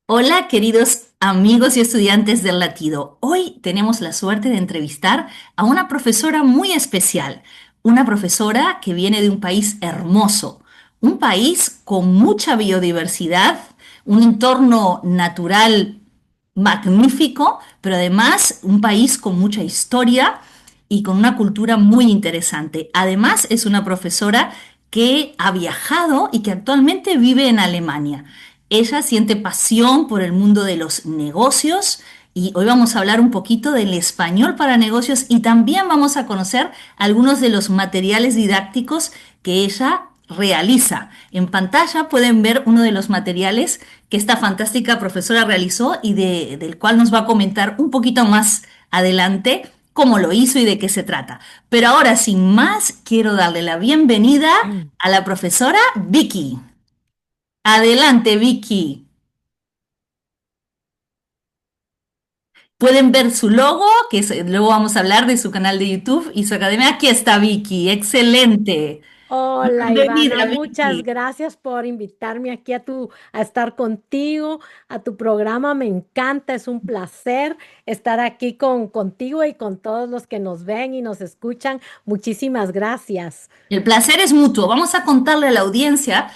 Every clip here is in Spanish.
Hola, queridos amigos y estudiantes del latido. Hoy tenemos la suerte de entrevistar a una profesora muy especial, una profesora que viene de un país hermoso, un país con mucha biodiversidad, un entorno natural magnífico, pero además un país con mucha historia y con una cultura muy interesante. Además, es una profesora que ha viajado y que actualmente vive en Alemania. Ella siente pasión por el mundo de los negocios y hoy vamos a hablar un poquito del español para negocios y también vamos a conocer algunos de los materiales didácticos que ella realiza. En pantalla pueden ver uno de los materiales que esta fantástica profesora realizó y del cual nos va a comentar un poquito más adelante cómo lo hizo y de qué se trata. Pero ahora, sin más, quiero darle la bienvenida Mm. a la profesora Vicky. Adelante, Vicky. Pueden ver su logo, luego vamos a hablar de su canal de YouTube y su academia. Aquí está Vicky, excelente. Hola Ivana, Bienvenida, muchas Vicky. gracias por invitarme aquí a estar contigo, a tu programa. Me encanta, es un placer estar aquí contigo y con todos los que nos ven y nos escuchan. Muchísimas gracias. El placer es mutuo. Vamos a contarle a la audiencia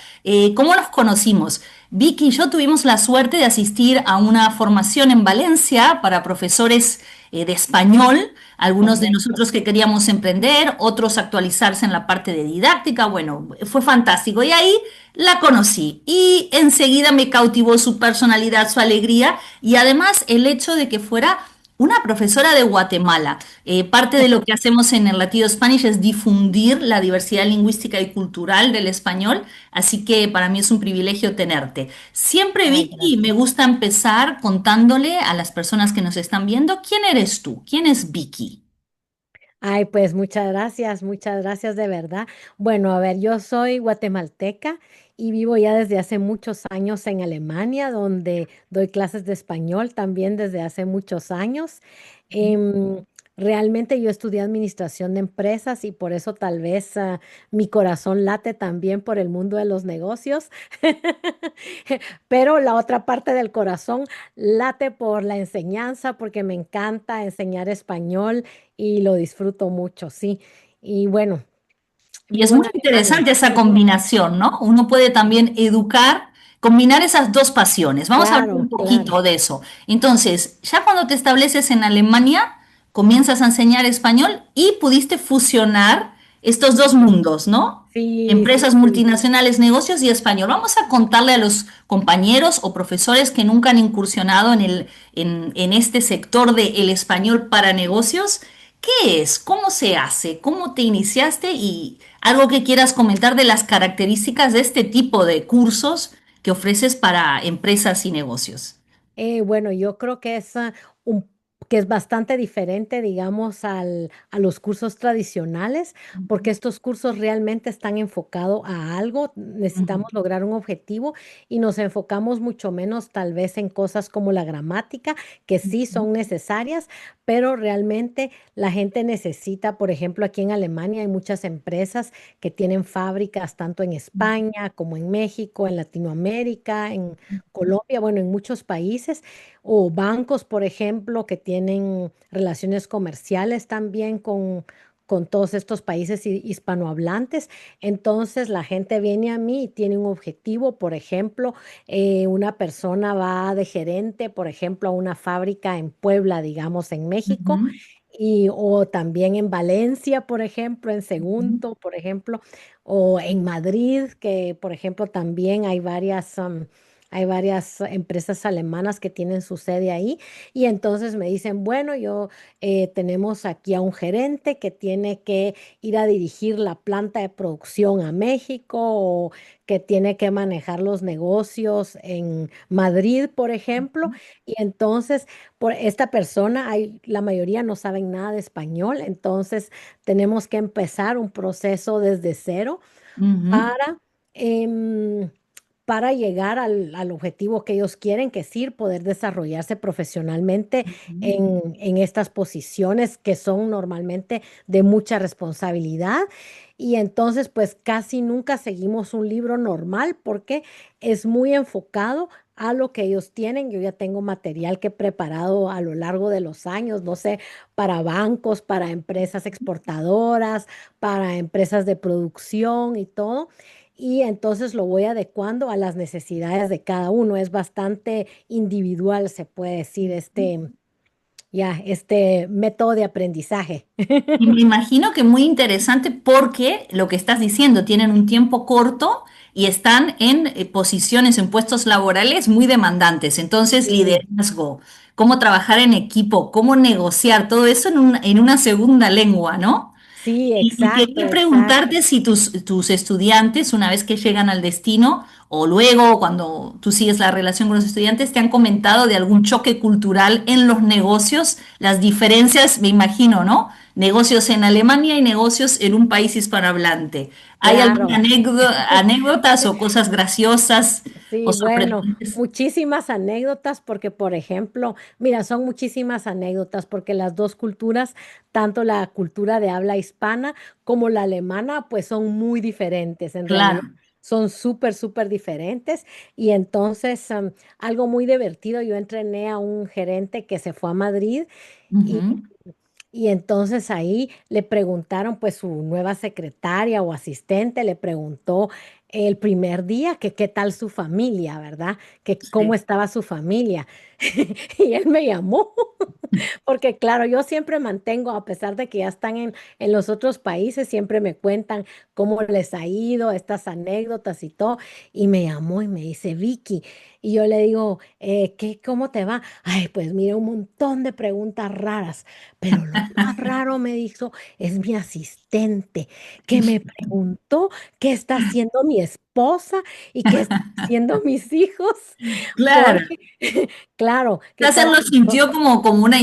cómo nos conocimos. Vicky y yo tuvimos la suerte de asistir a una formación en Valencia para profesores de español, algunos de Correcto. nosotros que queríamos emprender, otros actualizarse en la parte de didáctica. Bueno, fue fantástico. Y ahí la conocí y enseguida me cautivó su personalidad, su alegría y además el hecho de que fuera una profesora de Guatemala. Parte de lo que hacemos en el Latido Spanish es difundir la diversidad lingüística y cultural del español, así que para mí es un privilegio tenerte. Siempre, Ay, Vicky, me gracias. gusta empezar contándole a las personas que nos están viendo quién eres tú, quién es Vicky. Ay, pues muchas gracias de verdad. Bueno, a ver, yo soy guatemalteca y vivo ya desde hace muchos años en Alemania, donde doy clases de español también desde hace muchos años. Em, Realmente yo estudié administración de empresas y por eso tal vez mi corazón late también por el mundo de los negocios, pero la otra parte del corazón late por la enseñanza, porque me encanta enseñar español y lo disfruto mucho, sí. Y bueno, Y es vivo en muy Alemania. interesante esa combinación, ¿no? Uno puede también educar, combinar esas dos pasiones. Vamos a hablar un Claro, claro. poquito de eso. Entonces, ya cuando te estableces en Alemania, comienzas a enseñar español y pudiste fusionar estos dos mundos, ¿no? Sí, sí, Empresas sí. multinacionales, negocios y español. Vamos a contarle a los compañeros o profesores que nunca han incursionado en este sector del español para negocios. ¿Qué es? ¿Cómo se hace? ¿Cómo te iniciaste? Y algo que quieras comentar de las características de este tipo de cursos que ofreces para empresas y negocios. Bueno, yo creo que un, que es bastante diferente, digamos, a los cursos tradicionales, porque estos cursos realmente están enfocados a algo, Ujú, necesitamos lograr un objetivo y nos enfocamos mucho menos tal vez en cosas como la gramática, que sí ujú, son necesarias, pero realmente la gente necesita, por ejemplo, aquí en Alemania hay muchas empresas que tienen fábricas tanto en España como en México, en Latinoamérica, en Colombia, bueno, en muchos países, o bancos, por ejemplo, que tienen relaciones comerciales también con todos estos países hispanohablantes. Entonces, la gente viene a mí y tiene un objetivo, por ejemplo, una persona va de gerente, por ejemplo, a una fábrica en Puebla, digamos, en México. ujú, O también en Valencia, por ejemplo, en ujú. Segundo, por ejemplo, o en Madrid, que por ejemplo también hay varias empresas alemanas que tienen su sede ahí. Y entonces me dicen, bueno, tenemos aquí a un gerente que tiene que ir a dirigir la planta de producción a México o que tiene que manejar los negocios en Madrid, por ejemplo. Y entonces, por esta persona, la mayoría no saben nada de español, entonces tenemos que empezar un proceso desde cero Ujú. para, em, para llegar al objetivo que ellos quieren, que es ir, poder desarrollarse profesionalmente Ujú. en estas posiciones que son normalmente de mucha responsabilidad. Y entonces, pues casi nunca seguimos un libro normal porque es muy enfocado a lo que ellos tienen. Yo ya tengo material que he preparado a lo largo de los años, no sé, para bancos, para empresas exportadoras, para empresas de producción y todo. Y entonces lo voy adecuando a las necesidades de cada uno. Es bastante individual, se puede decir, este método de aprendizaje. Y me imagino que muy interesante porque lo que estás diciendo, tienen un tiempo corto y están en posiciones, en puestos laborales muy demandantes. Entonces, Sí, liderazgo, cómo trabajar en equipo, cómo negociar, todo eso en una segunda lengua, ¿no? sí, Y exacto, quería exacto. preguntarte si tus estudiantes, una vez que llegan al destino, o luego cuando tú sigues la relación con los estudiantes, te han comentado de algún choque cultural en los negocios, las diferencias, me imagino, ¿no? Negocios en Alemania y negocios en un país hispanohablante. ¿Hay alguna Claro. anécdotas o cosas graciosas o Sí, bueno, sorprendentes? muchísimas anécdotas porque, por ejemplo, mira, son muchísimas anécdotas porque las dos culturas, tanto la cultura de habla hispana como la alemana, pues son muy diferentes. En realidad, Claro. son súper, súper diferentes. Y entonces, algo muy divertido, yo entrené a un gerente que se fue a Madrid. Ujú. Y entonces ahí le preguntaron, pues su nueva secretaria o asistente le preguntó el primer día que qué tal su familia, ¿verdad? Que cómo Sí. estaba su familia. Y él me llamó, porque claro, yo siempre mantengo, a pesar de que ya están en los otros países, siempre me cuentan cómo les ha ido, estas anécdotas y todo. Y me llamó y me dice, Vicky, y yo le digo, cómo te va? Ay, pues mira, un montón de preguntas raras, pero lo más raro me dijo es mi asistente, que me preguntó qué está haciendo mi esposa y qué están haciendo mis hijos, Claro. porque, claro, que Quizás él para lo nosotros. sintió como una,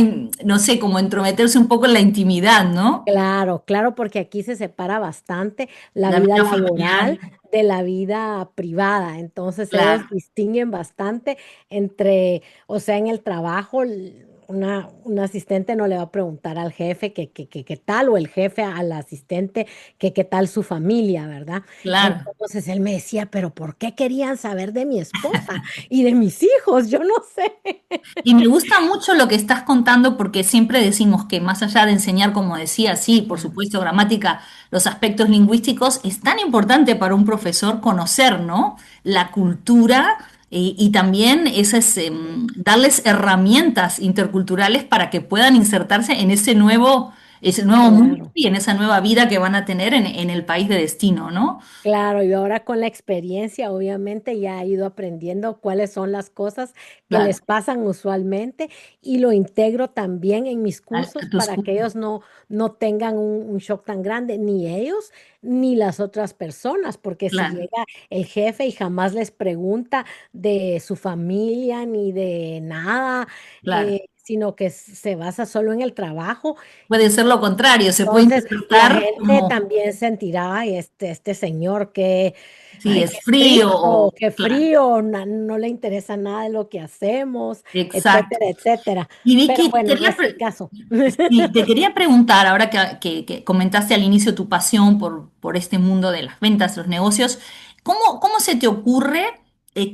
no sé, como entrometerse un poco en la intimidad, ¿no? Claro, claro, porque aquí se separa bastante la La vida vida familiar, laboral de la vida privada. Entonces ellos claro, distinguen bastante entre, o sea, en el trabajo, un asistente no le va a preguntar al jefe qué tal, o el jefe al asistente que qué tal su familia, ¿verdad? claro. Entonces él me decía, pero ¿por qué querían saber de mi esposa y de mis hijos? Yo no sé. Y me gusta mucho lo que estás contando porque siempre decimos que más allá de enseñar, como decía, sí, por Ajá, supuesto, gramática, los aspectos lingüísticos, es tan importante para un profesor conocer, ¿no? La cultura y también esas, darles herramientas interculturales para que puedan insertarse en ese nuevo mundo claro. y en esa nueva vida que van a tener en el país de destino, ¿no? Claro, y ahora con la experiencia, obviamente ya he ido aprendiendo cuáles son las cosas que Claro, les pasan usualmente y lo integro también en mis a cursos tus para que cursos. ellos no tengan un shock tan grande, ni ellos ni las otras personas, porque si Claro, llega el jefe y jamás les pregunta de su familia ni de nada, claro. sino que se basa solo en el trabajo. Puede ser lo contrario, se puede Entonces, la interpretar gente como, también sentirá, "Ay, este señor que, sí, ay, es qué frío estricto, o, qué claro, frío, no le interesa nada de lo que hacemos, exacto. etcétera, etcétera". Y Pero Vicky, bueno, no es el caso. sí, te quería preguntar, ahora que comentaste al inicio tu pasión por este mundo de las ventas, los negocios, ¿cómo se te ocurre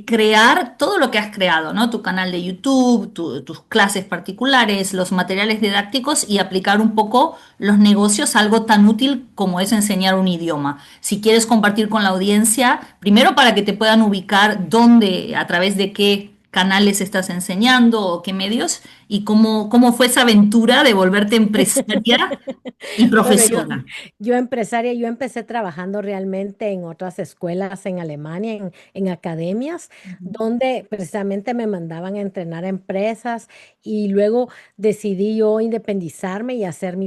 crear todo lo que has creado, ¿no? Tu canal de YouTube, tus clases particulares, los materiales didácticos y aplicar un poco los negocios a algo tan útil como es enseñar un idioma? Si quieres compartir con la audiencia, primero para que te puedan ubicar dónde, a través de qué canales estás enseñando o qué medios, y cómo fue esa aventura de volverte empresaria y Bueno, profesora. yo empresaria, yo empecé trabajando realmente en otras escuelas en Alemania, en academias, donde precisamente me mandaban a entrenar a empresas y luego decidí yo independizarme y hacer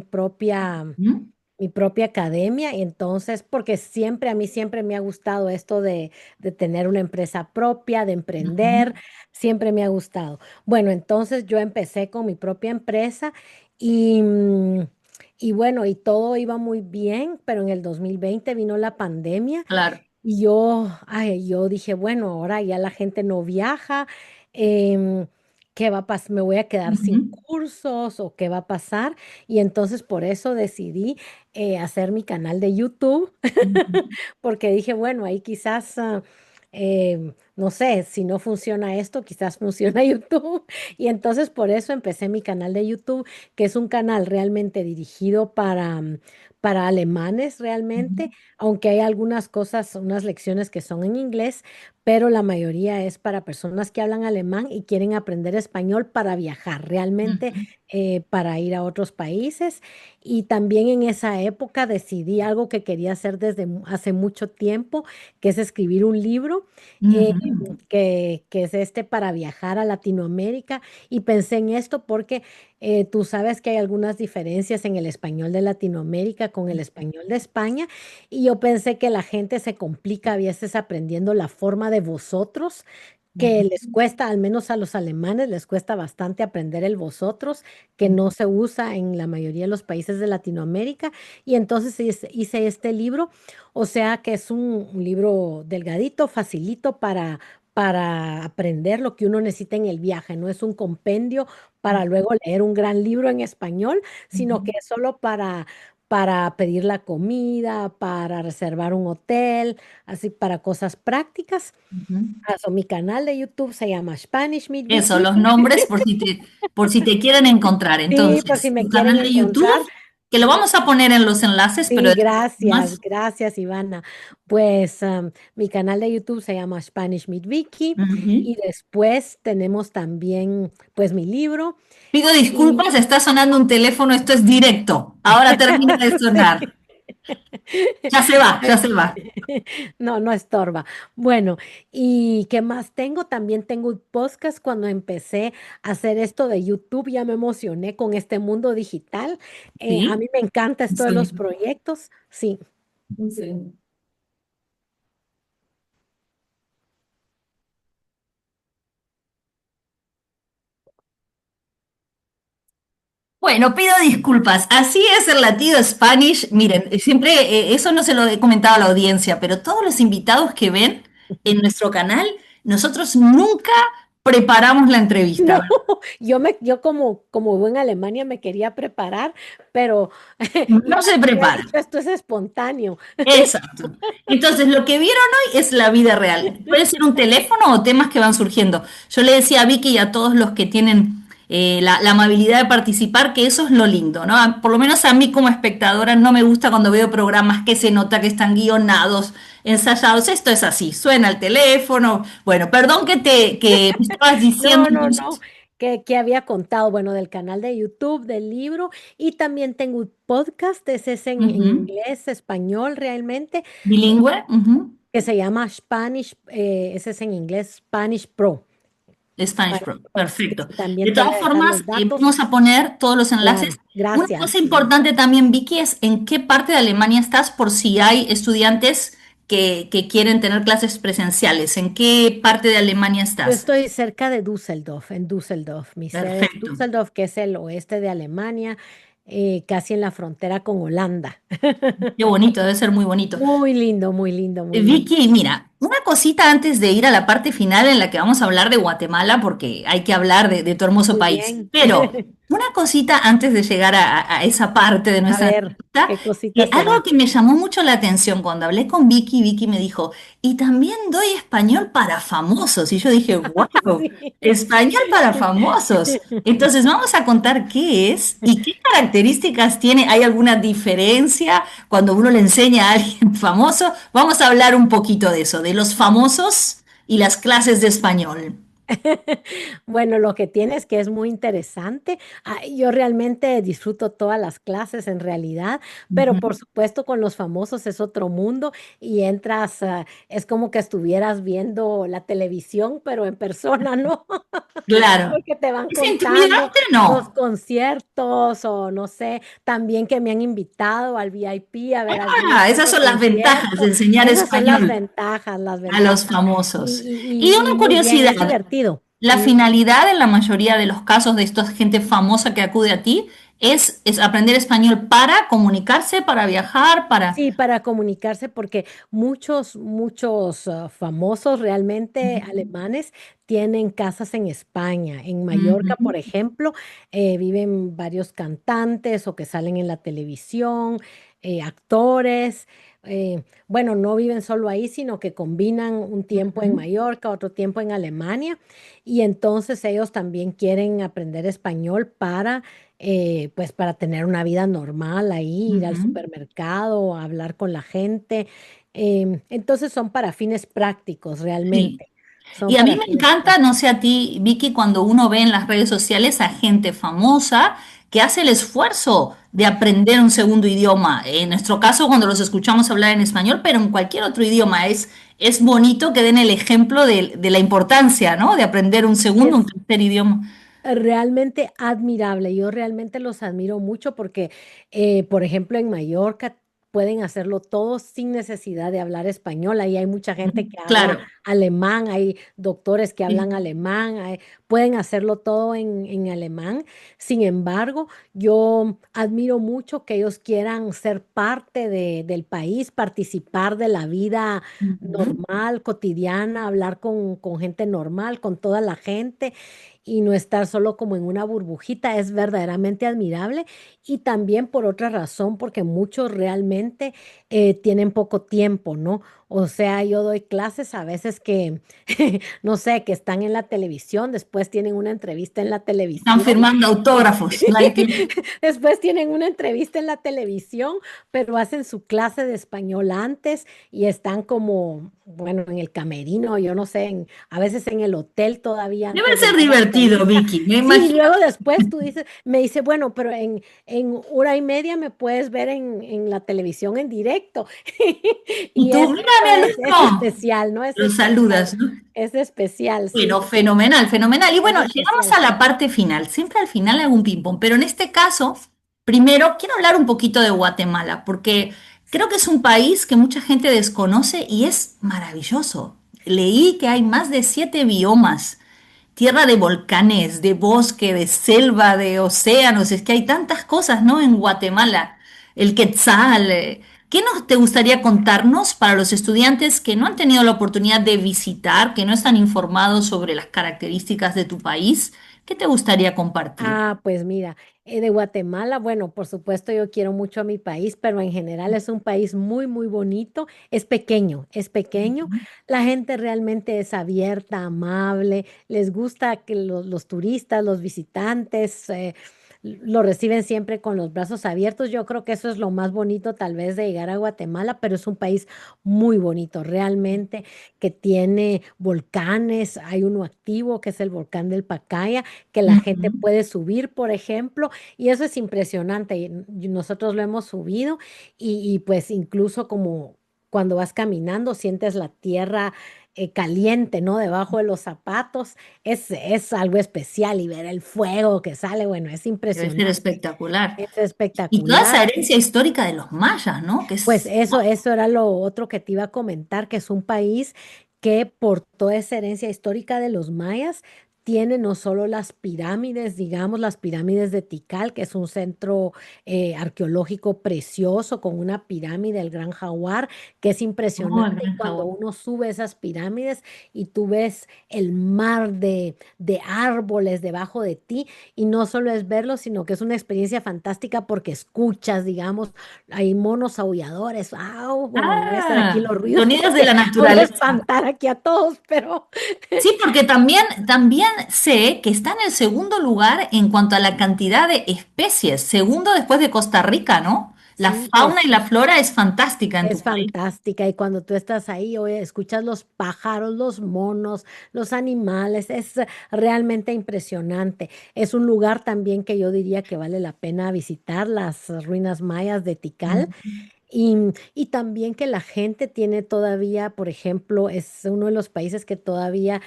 ¿Mm? mi propia academia. Entonces, porque siempre, a mí siempre me ha gustado esto de tener una empresa propia, de Ujú. emprender, siempre me ha gustado. Bueno, entonces yo empecé con mi propia empresa y, y bueno, y todo iba muy bien, pero en el 2020 vino la pandemia Claro. Y yo dije, bueno, ahora ya la gente no viaja, em, ¿qué va a pasar? ¿Me voy a quedar sin Ujú, cursos o qué va a pasar? Y entonces por eso decidí hacer mi canal de YouTube, ujú, porque dije, bueno, ahí quizás, no sé, si no funciona esto, quizás funciona YouTube. Y entonces por eso empecé mi canal de YouTube, que es un canal realmente dirigido para alemanes realmente, ujú, aunque hay algunas cosas, unas lecciones que son en inglés, pero la mayoría es para personas que hablan alemán y quieren aprender español para viajar, realmente ujú, para ir a otros países. Y también en esa época decidí algo que quería hacer desde hace mucho tiempo, que es escribir un libro. eh, ujú, que es este para viajar a Latinoamérica y pensé en esto porque tú sabes que hay algunas diferencias en el español de Latinoamérica con el español de España y yo pensé que la gente se complica a veces aprendiendo la forma de vosotros, que les ujú, cuesta, al menos a los alemanes, les cuesta bastante aprender el vosotros, que ujú. no se usa en la mayoría de los países de Latinoamérica. Y entonces hice este libro, o sea que es un libro delgadito, facilito para aprender lo que uno necesita en el viaje. No es un compendio para luego leer un gran libro en español, sino que Ujú, es solo para pedir la comida, para reservar un hotel, así para cosas prácticas. ujú. Mi canal de YouTube se llama Spanish Meet Eso, Vicky. los nombres por si te quieren encontrar. Sí, por si Entonces, me tu quieren canal de YouTube, encontrar. que lo vamos a poner en los enlaces, pero Sí, de todas gracias, formas, gracias, Ivana. Pues mi canal de YouTube se llama Spanish Meet Vicky y ujú. después tenemos también pues mi libro Pido y disculpas, está sonando un teléfono, esto es directo. Ahora termina de sonar. sí. Ya se va, ya se va. No, no estorba. Bueno, ¿y qué más tengo? También tengo un podcast. Cuando empecé a hacer esto de YouTube, ya me emocioné con este mundo digital. A Sí. mí me encanta esto de los Sí. proyectos. Sí. Sí. Bueno, pido disculpas. Así es el latido Spanish. Miren, siempre eso no se lo he comentado a la audiencia, pero todos los invitados que ven en nuestro canal, nosotros nunca preparamos la entrevista. No, yo como buen Alemania me quería preparar, pero No se me había prepara. dicho esto es espontáneo. Exacto. Entonces, lo que vieron hoy es la vida real. Puede ser un teléfono o temas que van surgiendo. Yo le decía a Vicky y a todos los que tienen la amabilidad de participar que eso es lo lindo, ¿no? Por lo menos a mí como espectadora no me gusta cuando veo programas que se nota que están guionados, ensayados. Esto es así, suena el teléfono. Bueno, perdón que me estabas diciendo No, no, no, entonces. que había contado, bueno, del canal de YouTube, del libro, y también tengo un podcast, ese es en Ujú. inglés, español realmente, eh, Bilingüe. Ujú. que se llama Spanish, ese es en inglés, Spanish Pro. Spanish Spanish Pro, Pro, sí, perfecto. De también te voy a todas dejar formas, los datos, vamos a poner todos los enlaces. claro, Una cosa gracias, Iván. importante también, Vicky, es en qué parte de Alemania estás por si hay estudiantes que quieren tener clases presenciales. ¿En qué parte de Alemania Yo estás? estoy cerca de Düsseldorf, en Düsseldorf. Mi sede es Perfecto. Düsseldorf, que es el oeste de Alemania, casi en la frontera con Holanda. Qué bonito, debe ser muy bonito. Muy lindo, muy lindo, muy lindo. Vicky, mira, una cosita antes de ir a la parte final en la que vamos a hablar de Guatemala, porque hay que hablar de tu hermoso Muy país. bien. Pero una cosita antes de llegar a esa parte de A nuestra ver, entrevista, ¿qué cosita algo será? que me llamó mucho la atención cuando hablé con Vicky, Vicky me dijo, y también doy español para famosos. Y yo dije, wow, Sí. español para famosos. Entonces vamos a contar qué es y qué características tiene. ¿Hay alguna diferencia cuando uno le enseña a alguien famoso? Vamos a hablar un poquito de eso, de los famosos y las clases de español. Bueno, lo que tiene es que es muy interesante. Yo realmente disfruto todas las clases en realidad, pero por Ujú. supuesto con los famosos es otro mundo y entras, es como que estuvieras viendo la televisión, pero en persona, ¿no? Claro. Porque te van ¿Es contando intimidante? los No. conciertos o no sé, también que me han invitado al VIP a ver algún Ah, esas otro son las ventajas de concierto. enseñar Esas son las español ventajas, las a los ventajas. famosos. Y Y una muy bien, es curiosidad, divertido. la Mm. finalidad en la mayoría de los casos de esta gente famosa que acude a ti es aprender español para comunicarse, para viajar, para... Sí, para comunicarse, porque muchos famosos realmente alemanes tienen casas en España. En Mallorca, Ujú, por ejemplo, viven varios cantantes o que salen en la televisión, actores. Bueno, no viven solo ahí, sino que combinan un tiempo en ujú, Mallorca, otro tiempo en Alemania, y entonces ellos también quieren aprender español pues para tener una vida normal ahí, ir al ujú. supermercado, hablar con la gente. Entonces son para fines prácticos Sí. realmente. Son Y a mí para me fines encanta, no prácticos. sé a ti, Vicky, cuando uno ve en las redes sociales a gente famosa que hace el esfuerzo de aprender un segundo idioma. En nuestro caso, cuando los escuchamos hablar en español, pero en cualquier otro idioma, es bonito que den el ejemplo de la importancia, ¿no? De aprender un segundo, un Es tercer idioma. realmente admirable. Yo realmente los admiro mucho porque, por ejemplo, en Mallorca pueden hacerlo todo sin necesidad de hablar español. Ahí hay mucha gente que habla Claro. alemán, hay doctores que hablan Sí. alemán, pueden hacerlo todo en alemán. Sin embargo, yo admiro mucho que ellos quieran ser parte del país, participar de la vida Ujú. normal, cotidiana, hablar con gente normal, con toda la gente y no estar solo como en una burbujita es verdaderamente admirable y también por otra razón, porque muchos realmente tienen poco tiempo, ¿no? O sea, yo doy clases a veces que, no sé, que están en la televisión, después tienen una entrevista en la Están televisión. firmando autógrafos. Nadie tiene... Después tienen una entrevista en la televisión, pero hacen su clase de español antes y están como, bueno, en el camerino, yo no sé, a veces en el hotel todavía Debe antes de ser dar la divertido, entrevista. Vicky. Me Sí, y imagino. luego después tú dices, me dice, bueno, pero en hora y media me puedes ver en la televisión en directo. Y Y tú, eso mira, mi es alumno. especial, ¿no? Es Lo especial. saludas, ¿no? Es especial, Bueno, sí, fenomenal, fenomenal. Y es bueno, llegamos especial. a la parte final. Siempre al final hago un ping-pong, pero en este caso, primero quiero hablar un poquito de Guatemala, porque creo que es un país que mucha gente desconoce y es maravilloso. Leí que hay más de 7 biomas, tierra de volcanes, de bosque, de selva, de océanos. Es que hay tantas cosas, ¿no? En Guatemala. El Quetzal. ¿Qué nos te gustaría contarnos para los estudiantes que no han tenido la oportunidad de visitar, que no están informados sobre las características de tu país? ¿Qué te gustaría compartir? Ah, pues mira, de Guatemala, bueno, por supuesto yo quiero mucho a mi país, pero en general es un país muy, muy bonito. Es pequeño, es pequeño. La gente realmente es abierta, amable, les gusta que los turistas, los visitantes, lo reciben siempre con los brazos abiertos. Yo creo que eso es lo más bonito tal vez de llegar a Guatemala, pero es un país muy bonito, realmente, que tiene volcanes. Hay uno activo que es el volcán del Pacaya que la gente Ujú. puede subir, por ejemplo, y eso es impresionante. Y nosotros lo hemos subido y pues incluso como cuando vas caminando sientes la tierra caliente, ¿no? Debajo de los zapatos. Es algo especial y ver el fuego que sale, bueno, es Debe ser impresionante. espectacular. Es Y toda esa espectacular. herencia histórica de los mayas, ¿no? Que Pues es... eso era lo otro que te iba a comentar, que es un país que por toda esa herencia histórica de los mayas tiene no solo las pirámides, digamos, las pirámides de Tikal, que es un centro arqueológico precioso con una pirámide, el Gran Jaguar, que es Oh, el impresionante. Y gran cuando jaguar. uno sube esas pirámides y tú ves el mar de árboles debajo de ti, y no solo es verlo, sino que es una experiencia fantástica porque escuchas, digamos, hay monos aulladores. ¡Au! Bueno, no voy a hacer aquí Ah, los ruidos sonidos de porque la voy a naturaleza. espantar aquí a todos, pero Sí, porque también sé que está en el segundo lugar en cuanto a la cantidad de especies, segundo después de Costa Rica, ¿no? La sí, fauna y la flora es fantástica en tu es país. fantástica. Y cuando tú estás ahí, oye, escuchas los pájaros, los monos, los animales, es realmente impresionante. Es un lugar también que yo diría que vale la pena visitar, las ruinas mayas de Tikal. Mm. Y, y también que la gente tiene todavía, por ejemplo, es uno de los países que todavía,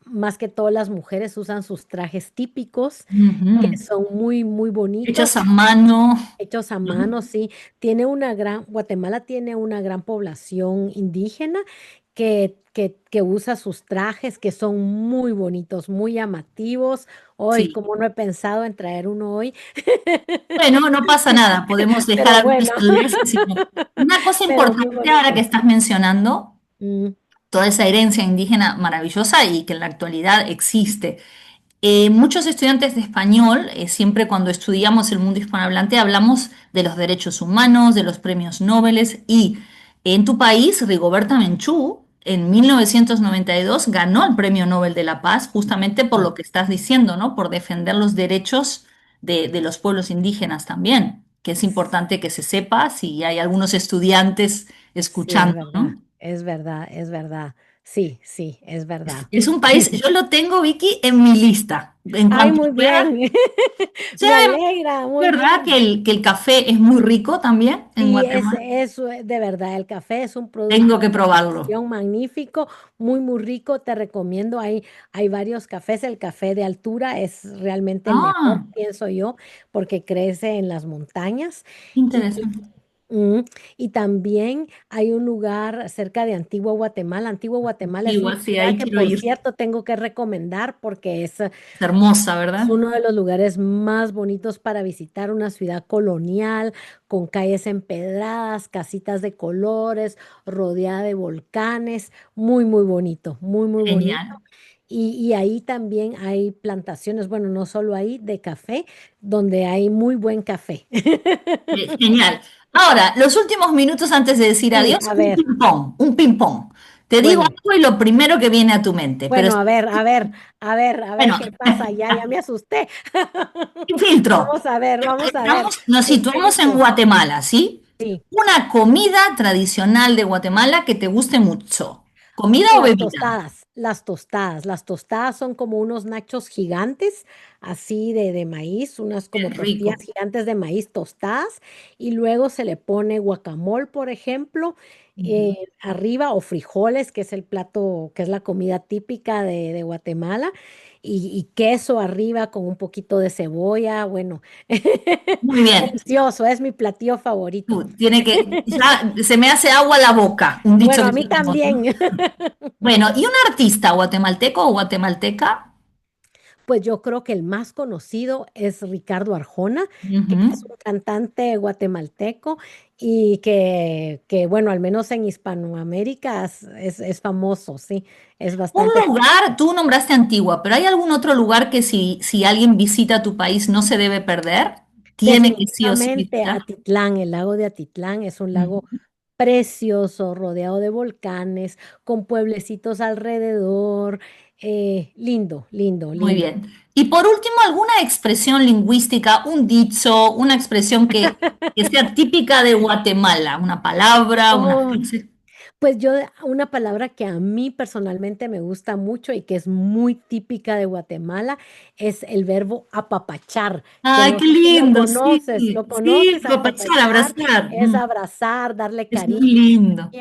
más que todas las mujeres, usan sus trajes típicos, que Ujú. son muy, muy Hechas bonitos, a mano, hechos a ¿no? mano, sí. Guatemala tiene una gran población indígena que usa sus trajes que son muy bonitos, muy llamativos. Hoy, Sí. como no he pensado en traer uno hoy, Bueno, no pasa nada, podemos dejar pero algunos bueno, colores que sí. Una cosa pero muy importante ahora que bonito. estás mencionando, Mm, toda esa herencia indígena maravillosa y que en la actualidad existe. Muchos estudiantes de español, siempre cuando estudiamos el mundo hispanohablante, hablamos de los derechos humanos, de los premios Nobel y en tu país, Rigoberta Menchú, en 1992 ganó el Premio Nobel de la Paz justamente por sí, lo que estás diciendo, ¿no? Por defender los derechos de los pueblos indígenas también, que es importante que se sepa si hay algunos estudiantes sí, es escuchando, verdad, ¿no? es verdad, es verdad. Sí, sí, es verdad. Es un país, yo lo tengo, Vicky, en mi lista. En Ay, cuanto muy pueda, bien. sí, Me alegra, muy ¿verdad bien. que el café es muy rico también en Sí, Guatemala? de verdad, el café es un producto Tengo de que probarlo. exportación magnífico, muy, muy rico. Te recomiendo, hay varios cafés. El café de altura es realmente el mejor, Ah, pienso yo, porque crece en las montañas. Y, interesante. mm, y también hay un lugar cerca de Antigua Guatemala. Antigua Guatemala es una Igual sí, ciudad ahí que, quiero por ir. cierto, tengo que recomendar porque Es hermosa, es ¿verdad? uno de los lugares más bonitos para visitar, una ciudad colonial con calles empedradas, casitas de colores, rodeada de volcanes, muy, muy bonito, muy, muy bonito. Genial. Y ahí también hay plantaciones, bueno, no solo ahí, de café, donde hay muy buen café. Genial. Ahora, los últimos minutos antes de decir Sí, adiós, a un ver, ping-pong, un ping-pong. Te digo bueno, algo y lo primero que viene a tu mente, pero bueno, a ver, a ver, a ver, a ver bueno, qué pasa, ya me asusté. sin filtro. Vamos a ver, Nos situamos en intento. Guatemala, ¿sí? Sí. Una comida tradicional de Guatemala que te guste mucho. ¿Comida o Las bebida? tostadas, las tostadas. Las tostadas son como unos nachos gigantes, así de maíz, unas Qué como tortillas rico. gigantes de maíz tostadas, y luego se le pone guacamole, por ejemplo, Ujú. arriba, o frijoles, que es el plato, que es la comida típica de Guatemala, y queso arriba con un poquito de cebolla. Bueno, Muy bien. delicioso, es mi platillo favorito. Tiene que, ya se me hace agua la boca, un dicho Bueno, que a mí tenemos, ¿no? también. Bueno, ¿y un artista guatemalteco o guatemalteca? Pues yo creo que el más conocido es Ricardo Arjona, que es Ujú. un cantante guatemalteco y que bueno, al menos en Hispanoamérica es famoso, sí, es Un bastante famoso. lugar, tú nombraste Antigua, pero ¿hay algún otro lugar que si alguien visita tu país no se debe perder? Tiene que sí o sí Definitivamente visitar. Atitlán, el lago de Atitlán es un lago Ujú. precioso, rodeado de volcanes, con pueblecitos alrededor, lindo, lindo, Muy lindo. bien. Y por último, ¿alguna expresión lingüística, un dicho, una expresión que sea típica de Guatemala? Una palabra, una Oh, frase. pues yo, una palabra que a mí personalmente me gusta mucho y que es muy típica de Guatemala es el verbo apapachar, que Ay, no qué sé si lindo, sí, lo sí, conoces, papachar, apapachar abrazar. es abrazar, darle Es muy cariño. lindo.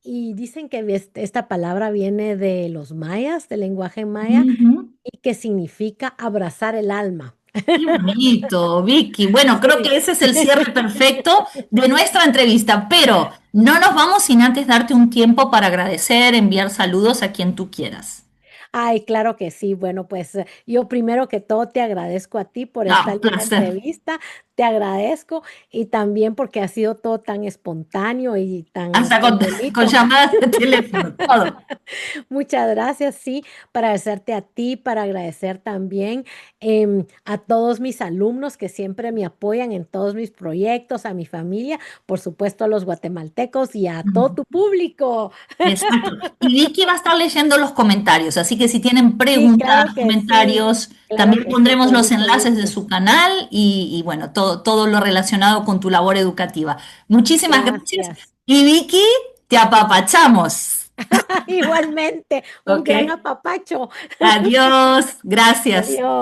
Y dicen que esta palabra viene de los mayas, del lenguaje maya, Ujú. y que significa abrazar el alma. Qué bonito, Vicky. Bueno, creo Sí. que ese es el cierre perfecto de nuestra entrevista, pero no nos vamos sin antes darte un tiempo para agradecer, enviar saludos a quien tú quieras. Ay, claro que sí. Bueno, pues yo primero que todo te agradezco a ti por esta Ah, un linda placer. entrevista, te agradezco y también porque ha sido todo tan espontáneo y Hasta tan con bonito. llamadas de teléfono, todo. Muchas gracias, sí, para agradecerte a ti, para agradecer también a todos mis alumnos que siempre me apoyan en todos mis proyectos, a mi familia, por supuesto a los guatemaltecos y a todo tu público. Exacto. Y Vicky va a estar leyendo los comentarios, así que si tienen Sí, preguntas, comentarios, claro también que sí, pondremos con los mucho enlaces de gusto. su canal y bueno, todo lo relacionado con tu labor educativa. Muchísimas gracias. Gracias. Y Vicky, te apapachamos. Igualmente, un ¿Ok? gran apapacho. Adiós. Gracias. Adiós.